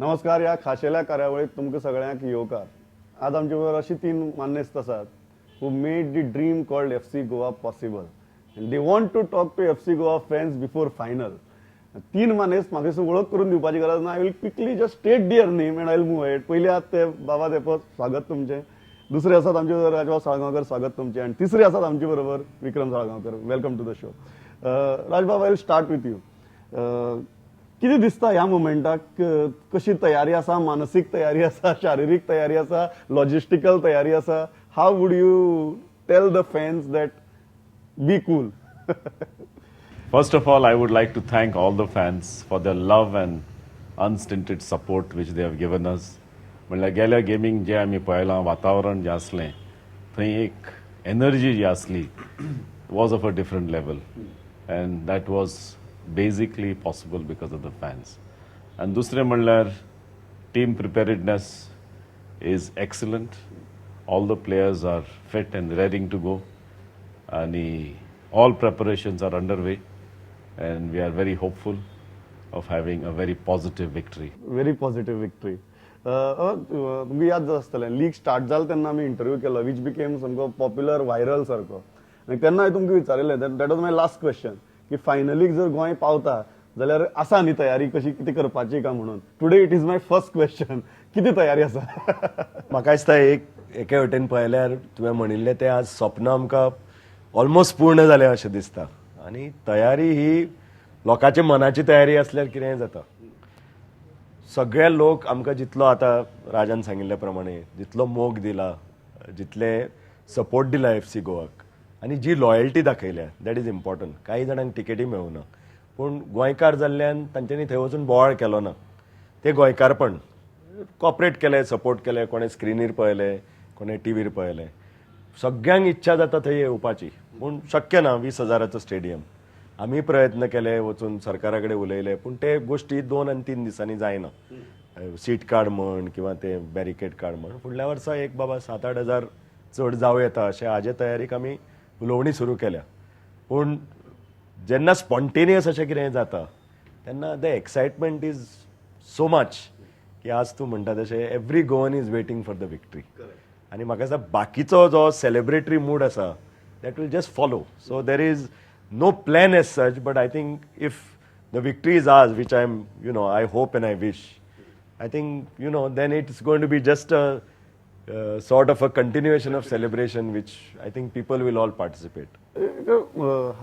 नमस्कार. या खाशेल्या कार्यावळीत तुमकां सगळ्यांक येवकार. आज आमचे बरोबर अशी तीन मान्यस्त आसात who made the dream called FC Goa possible and they want to talk to FC Goa fans before final. तीन मानेस्त म्हाका दिसता वळख करून दिवपाची गरज ना. I will quickly just state their name and I will move ahead. पयले आहात ते बाबा तेपो, स्वागत तुमचे. दुसरे आसात आमचे बरोबर राजभाऊ साळगांवकर, स्वागत तुमचे. आणि तिसरे आसात आमचे बरोबर Vikram Salgaonkar. Welcome to the show. Rajbhau, I will start with you. किती दिसता ह्या मोमेंटाक? कशी तयारी आसा? मानसिक तयारी आसा, शारीरिक तयारी आसा, लॉजिस्टिकल तयारी आसा? How would you tell the fans that be cool? First of all, I would like to thank all the fans for their love and unstinted support which they have given us. म्हणल्यार गेल्या gaming जे आमी पळयलां, वातावरण जें आसलें थंय एक energy जी आसली was of a different level and that was basically possible because of the fans. आनी दुसरें म्हणल्यार team preparedness is excellent. All the players are fit and readying to go आनी all preparations are underway and we are very hopeful of having a very positive victory. Very positive victory. तुमकां याद आसतलें, league start जालें तेन्ना आमी interview केलो which became सामको popular viral सारको. आनी तेन्ना हांवें तुमकां विचारिल्लें, that was my last question, की फायनलीक जर गोंय पावता जाल्यार आसा न्ही तयारी कशी कितें करपाची काय म्हणून. Today it is my first question. किती तयारी आसा? म्हाका दिसता एके वटेन पळयल्यार तुवें म्हणिल्लें तें आज स्वप्न आमकां ऑलमोस्ट पूर्ण जालें अशें दिसता. आनी तयारी ही लोकांच्या मनाची तयारी आसल्यार कितेंय जाता. सगळे लोक आमकां जितलो आतां राजान सांगिल्ल्या प्रमाणे जितलो मोग दिला, जितले सपोर्ट दिला FC गोवाक आनी जी लॉयल्टी दाखयल्या, दॅट इज इम्पॉर्टंट. कांय जाणांक टिकेटी मेळूना, पूण गोंयकार जाल्ल्यान तांच्यांनी थंय वचून बोवाळ केलो ना. ते गोंयकारपण कॉपरेट केले, सपोर्ट केले. कोणें स्क्रिनीर पळयले, कोणें टीव्हीर पळयले. सगळ्यांक इच्छा जाता थंय येवपाची, पूण शक्य ना 20,000 स्टेडियम. आमी प्रयत्न केले, वचून सरकारा कडेन उलयले, पूण ते गोश्टी 2 आनी 3 दिसांनी जायना. सीट कार्ड म्हण किंवा ते बॅरिकेड कार्ड म्हण. फुडल्या वर्सा एक बाबा 7-8 हजार चड जावं येता अशें हाजे तयारीक आमी उलोवणी सुरू केल्या. पूण जेन्ना स्पॉन्टेनियस अशें कितें जाता तेन्ना the excitement is so much की आज तूं म्हणटा तशें every Goan is waiting for the victory. आनी म्हाका दिसता बाकीचो जो सेलिब्रेटरी मूड आसा that will just follow. So there is no plan as such, but I think if the victory is ours, which I hope and I wish, I think, then it's going to be just a sort of a continuation of celebration, which I think people will all participate.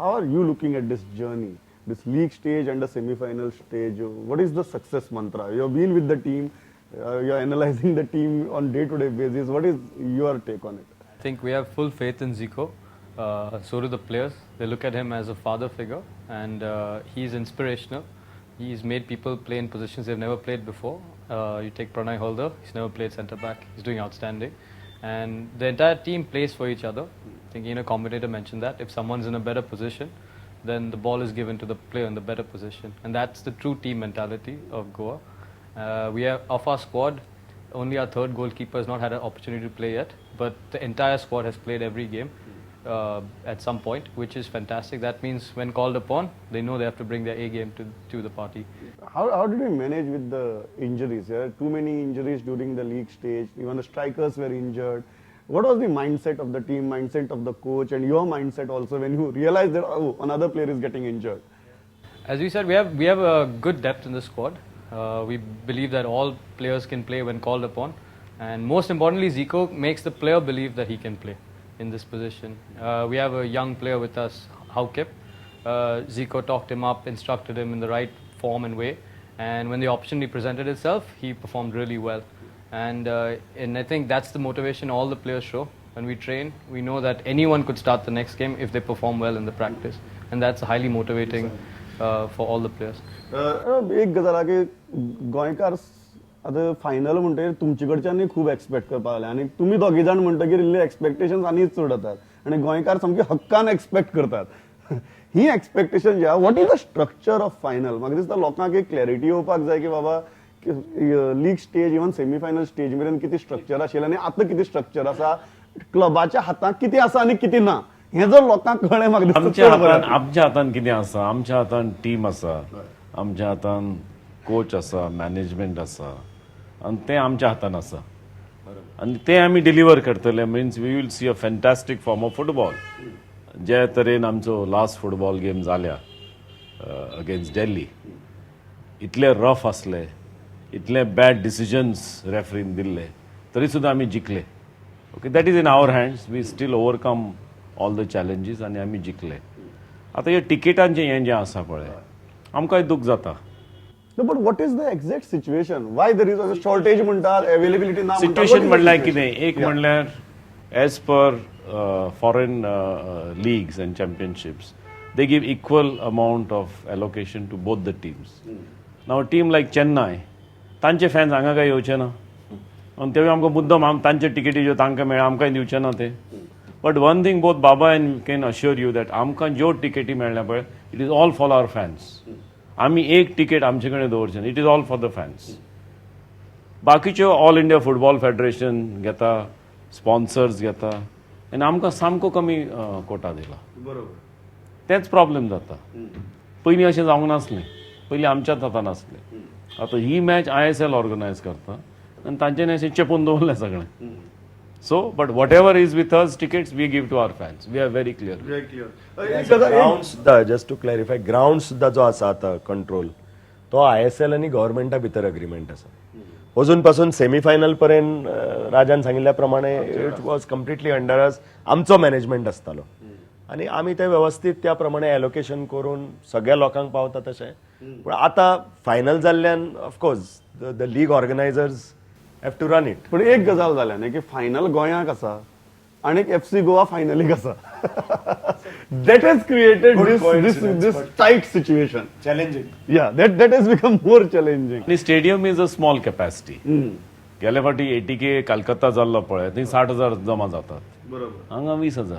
How are you looking at this journey, this league stage and the semi-final stage? What is the success mantra? You have been with the team, you are analyzing the team on day-to-day basis. What is your take on it? I think we have full faith in Zico. So do the players. They look at him as a father figure, and he's inspirational. He's made people play in positions they've never played before. You take Pranay Holder, he's never played centre back. He's doing outstanding, and the entire team plays for each other. I think a commentator mentioned that if someone's in a better position, then the ball is given to the player in the better position, and that's the true team mentality of Goa. We have of our squad, only our third goalkeeper has not had an opportunity to play yet, but the entire squad has played every game. At some point, which is fantastic. That means when called upon, they know they have to bring their A game to the party. How did we manage with the injuries? There are too many injuries during the league stage. Even the strikers were injured. What was the mindset of the team, mindset of the coach, and your mindset also when you realized that another player is getting injured? As we said, we have a good depth in the squad. We believe that all players can play when called upon, and most importantly, Zico makes the player believe that he can play in this position. We have a young player with us, Haukip. Zico talked him up, instructed him in the right form and way, and when the opportunity presented itself, he performed really well. And I think that's the motivation all the players show. When we train, we know that anyone could start the next game if they perform well in the practice, and that's highly motivating for all the players. एक गजाल आहा की गोंयकार आता final म्हणटकीर तुमचे कडच्यानूय खूब expect करपाक लागले आनी तुमी दोगी जाण म्हणटकीर इल्ले एक्सपेक्टेशन्स आनीच चड जातात आनी गोंयकार सामके हक्कान एक्सपेक्ट करतात. ही एक्सपेक्टेशन जी आहा, what is the structure of final? म्हाका दिसता लोकांक एक क्लॅरिटी येवपाक जाय की बाबा league stage even semifinal stage मेरेन कितें स्ट्रक्चर आशिल्लें आनी आतां कितें स्ट्रक्चर आसा, क्लबाच्या हातांत कितें आसा आनी कितें ना, हें जर लोकांक कळ्ळें म्हाका दिसता आमच्या हातान कितें आसा. आमच्या हातान टीम आसा, आमच्या हातान कोच आसा मॅनेजमेंट आसा आनी तें आमच्या हातान आसा आनी तें आमी डिलिव्हर करतले means we will see a fantastic form of football जे तरेन आमचो लास्ट फुटबॉल गेम जाल्या अगेन्स्ट दिल्ली इतले रफ आसले इतले बॅड डिसिजन्स रेफरीन दिल्ले तरी सुद्दां आमी जिखले okay that is in our hands we still overcome all the challenges आनी आमी जिखले आतां हे टिकेटांचें हें जें आसा पळय आमकांय दूख जाता No, but what is the exact situation? Why there is a shortage म्हणतात, availability ना म्हणतात? सिच्युएशन What is the म्हणल्यार situation? कितें एक म्हणल्यार as per foreign leagues and championships they give equal amount of allocation to both the teams नाव team like Chennai तांचे fans हांगा काय येवचे ना आनी तेव्हा आमकां मुद्दम तांचे टिकेटी ज्यो तांकां मेळ्ळा आमकांय दिवचे ना ते बट वन थिंग बोथ बाबा and can assure you that आमकां ज्यो टिकेटी मेळ्ळ्या पळय it is all for our fans आमी एक तिकेट आमचे कडेन दवरचे ना it is all for the fans बाकीच्यो ऑल इंडिया फुटबॉल फेडरेशन घेता स्पॉन्सर्स घेता आनी आमकां सामको कमी कोटा दिला तेच प्रॉब्लेम जाता पयलीं अशें जावंक नासलें पयलीं आमच्याच हातान आसलें आतां ही मॅच ISL ऑर्गनायज करता आनी तांच्यांनी अशें चेपून दवरलें सगळें so but whatever is with us tickets we give to our fans we are very clear ground सुद्धा जस्ट टू क्लॅरिफाय ग्राउंड सुद्धा जो आसा आता कंट्रोल तो ISL आणि गव्हर्नमेंटा भितर अग्रीमेंट आसा अजून पासून सेमीफायनल पर्यंत राजान सांगिल्ल्या प्रमाणे इट वॉज कम्प्लिटली अंडर अस आमचो मॅनेजमेंट आसतालो आणि आमी ते व्यवस्थित त्या प्रमाणे एलोकेशन करून सगळ्या लोकांक पावता तशें पूण आतां फायनल जाल्ल्यान of course the league organisers have to run it पण एक गजाल जाल्या न्ही की फायनल गोंयांक आसा आणि FC गोवा फायनलीक आसा that has created this tight situation challenging या that has become more challenging आणि stadium is a small capacity गेल्या फाटी ATK कलकत्ता जाल्लो पळय थंय 60,000 जमा जातात हांगा 20,000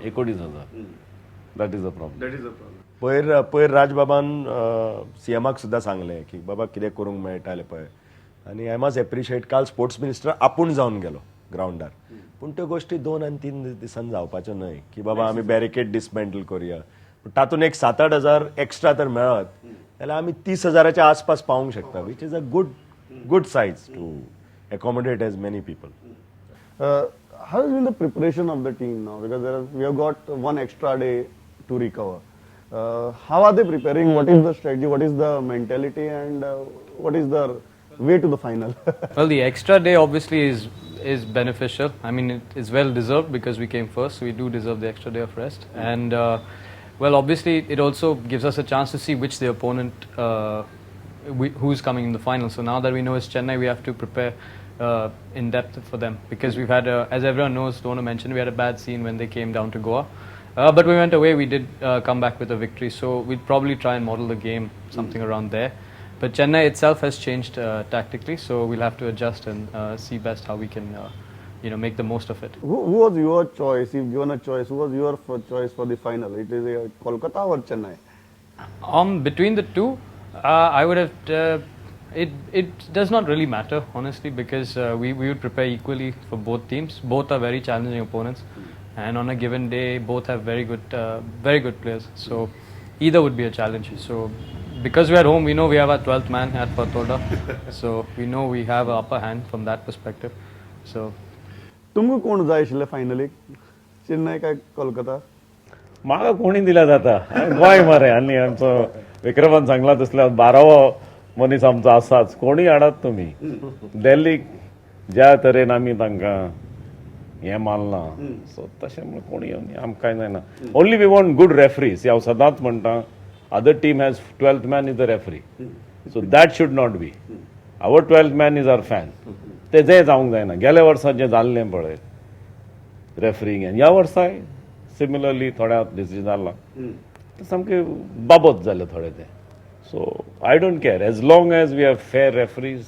19,000 दॅट इज अ प्रॉब्लेम पयर राजबाबान CMक सुद्धा सांगलें की बाबा कितें करूंक मेळटालें पळय आनी आय मस्ट एप्रिशिएट काल स्पोर्ट्स मिनिस्टर आपूण जावन गेलो ग्राउंडार पूण त्यो गोश्टी 2 आनी 3 दिसान जावपाच्यो न्हय की बाबा आमी बॅरिकेड डिसमेंटल करुया पूण तातूंत एक 7-8 हजार एक्स्ट्रा तर मेळत जाल्यार आमी 30,000च्या आसपास पावूंक शकता which is a good size to accommodate as many people. How has been the preparation of the team now? Because we have got one extra day to recover. How are they preparing? What is the strategy? What is the mentality? And what is the way to the final? Well, the extra day obviously is beneficial. I mean, it's well deserved because we came first, so we do deserve the extra day of rest. And well, obviously, it also gives us a chance to see which the opponent, who's coming in the final. So now that we know it's Chennai, we have to prepare in depth for them because we've had, as everyone knows, don't want to mention, we had a bad scene when they came down to Goa. But we went away, we did come back with a victory, so we'll probably try and model the game something around there. But Chennai itself has changed tactically, so we'll have to adjust and see best how we can make the most of it. Who was your choice? If given a choice, who was your choice for the final? It is Kolkata or Chennai? Between the two, I would have. It does not really matter, honestly, because we would prepare equally for both teams. Both are very challenging opponents, and on a given day, both have very good players. So either would be a challenge. So because we are at home, we know we have our 12th man at Patoda, so we know we have an upper hand from that perspective. So तुमकां कोण जाय आशिल्लें फायनलीक चेन्नई काय कोलकाता? म्हाका कोणी दिला जाता गोंय मरे आनी आमचो विक्रमन सांगला तसल्या 12वो मनीस आमचो आसाच कोणी हाडात तुमी दिल्लीक ज्या तरेन आमी तांकां हें मारलां सो तशें म्हण कोणी येवन आमकां कांय जायना only we want good referees हांव सदांच म्हणटा other team has 12th man is the referee so that should not be our 12th man is our fan ते जे जावंक जायना गेल्या वर्सा जें जाल्लें पळय रेफरींग ह्या वर्साय सिमिलरली थोड्या डिसिजन जालां ते सामके बाबत जाले थोडे ते so I don't care as long as we have fair referees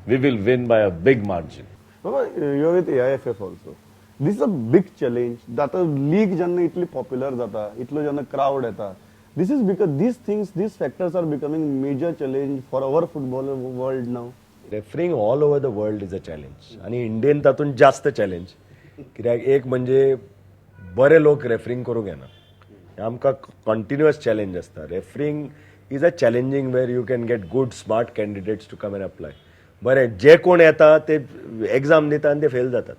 we will win by a big margin Baba, you are with AIFF also. This is a big challenge. That league जेन्ना इतली popular जाता इतलो जेन्ना crowd येता this is because these factors are becoming major challenge for our football world now. Referring all over the world is a challenge आणि Indian तातूंत जास्त challenge कित्याक एक म्हणजे बरे लोक रेफरिंग करूंक येना आमकां कंटिन्युअस चॅलेंज आसता refereeing is a challenging where you can get good smart candidates to come and apply. बरें, जे कोण येता ते एक्झाम दिता आनी ते फेल जातात.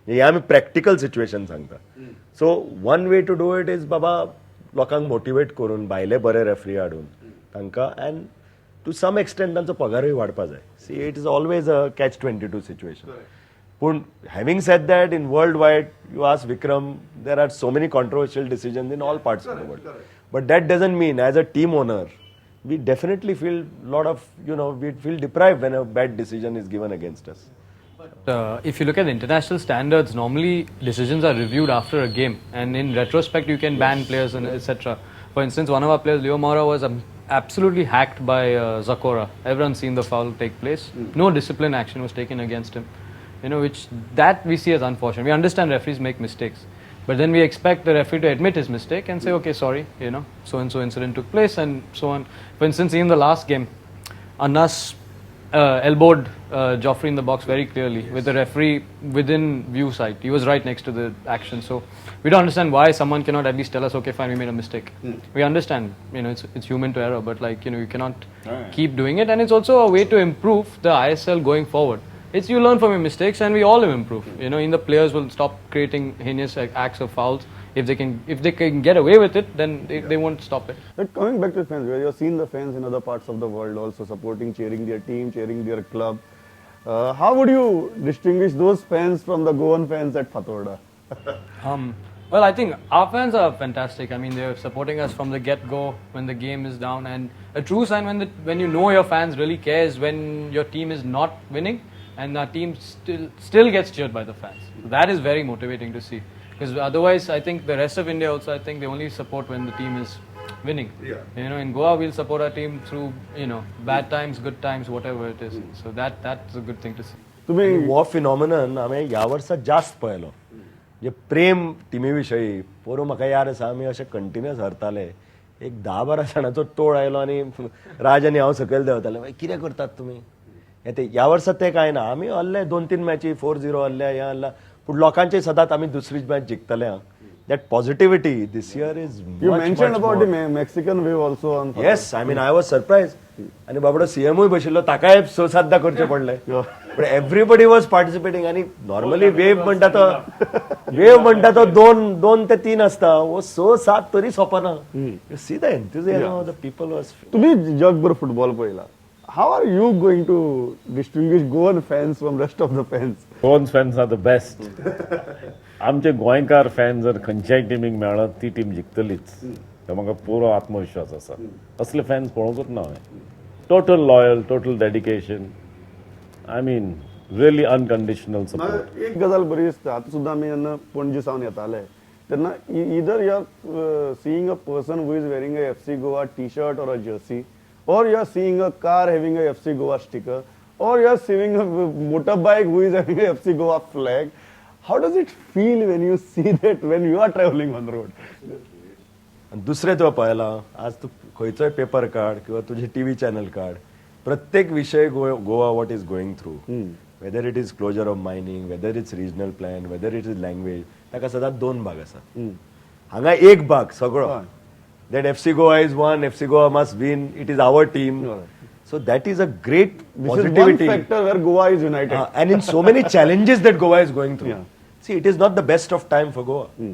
हे आमी प्रॅक्टिकल सिच्युएशन सांगता. So one way to do it is बाबा लोकांक मोटिवेट करून भायले बरे रेफ्री हाडून तांकां अँड टू सम एक्सटेंट तांचो पगारूय वाडपा जाय. See it is always a catch-22 situation. पूण having said that in worldwide you ask Vikram there are so many controversial decisions in all parts of the world. But that doesn't mean as a team owner we definitely feel lot of, we feel deprived when a bad decision is given against us. If you look at the international standards, normally decisions are reviewed after a game, and in retrospect, you can ban players and etc. For instance, one of our players, Leo Maura, was absolutely hacked by Zakora. Everyone's seen the foul take place. No discipline action was taken against him. Which that we see as unfortunate. We understand referees make mistakes, but then we expect the referee to admit his mistake and say, okay, sorry, so and so incident took place and so on. For instance, in the last game, Anas elbowed Joffrey in the box very clearly with the referee within view sight. He was right next to the action. So we don't understand why someone cannot at least tell us, okay, fine, we made a mistake. We understand, it's human to error, but you cannot keep doing it. And it's also a way to improve the ISL going forward. It's you learn from your mistakes, and we all improve. The players will stop creating heinous acts of fouls. If they can get away with it, then they won't stop it. But coming back to fans, where you've seen the fans in other parts of the world also supporting, cheering their team, cheering their club. How would you distinguish those fans from the Goan fans at Fatorda? Well, I think our fans are fantastic. I mean, they're supporting us from the get-go when the game is down, and a true sign when you know your fans really cares when your team is not winning, and our team still gets cheered by the fans. So that is very motivating to see. Because otherwise, I think the rest of India also, I think they only support when the team is winning. Yeah. In Goa, we'll support our team through, bad times, good times, whatever it is. So that's a good thing to see. हो phenomenon हांवें ह्या वर्सा जास्त पळयलो. जे प्रेम टिमी विशयी पोरू म्हाका याद आसा आमी अशे कंटिन्युअस हरताले. एक 10-12 जाणांचो टोळ आयलो आनी राज आनी हांव सकयल देंवताले, कितें करतात तुमी? ह्या वर्सा ते कांय ना. आमी हरले 2-3 मॅची 4-0 हरल्या, हें हरला. पूण लोकांचे सदांच आमी दुसरी match जिखतले. That positivity this year is You much, mentioned much about more. the Mexican wave also on Fatorda. Yes, I mean I was surprised. आणि बाबडो सीएमूय बशिल्लो, ताकाय साध्य करचे पडले. पण एव्हरीबडी वॉज पार्टिसिपेटिंग. आणि नॉर्मली वेव म्हणटा तो 2 ते 3 असता. वो 6-7 तरी सोपना. You see the enthusiasm of the people was. तुम्ही जगभर फुटबॉल पळयला. How are you going to distinguish Goan fans from rest of the fans? Goan fans are the best. आमचे गोंयकार फॅन जर खंयच्याय टिमीक मेळत ती टीम जिखतलीच, तो म्हाका पुरो आत्मविश्वास आसा. असले फॅन्स पळोवंकूच ना हांवें. Total loyal, total dedication. I mean really unconditional support. एक गजाल बरी दिसता. आतां सुद्दां आमी जेन्ना पणजे सावन येताले तेन्ना इदर you are seeing a person who is wearing a FC Goa t-shirt or a jersey, or you are seeing a car having a FC Goa sticker, or you are seeing a motorbike who is having a FC Goa flag. How does it feel when you see that when you are traveling on the road? दुसरे तुवें पळयला, आज तूं खंयचोय paper काड किंवा तुजे TV channel काड, प्रत्येक विषय Goa what is going through, whether it is closure of mining, whether it's regional plan, whether it is language, ताका सदांच 2 भाग आसा. हांगा एक भाग सगळो that FC Goa is one, FC Goa must win, it is our team. So that is a great positivity. This is one factor where Goa is united. And in so many challenges that Goa is going through. See, it is not the best of time for Goa.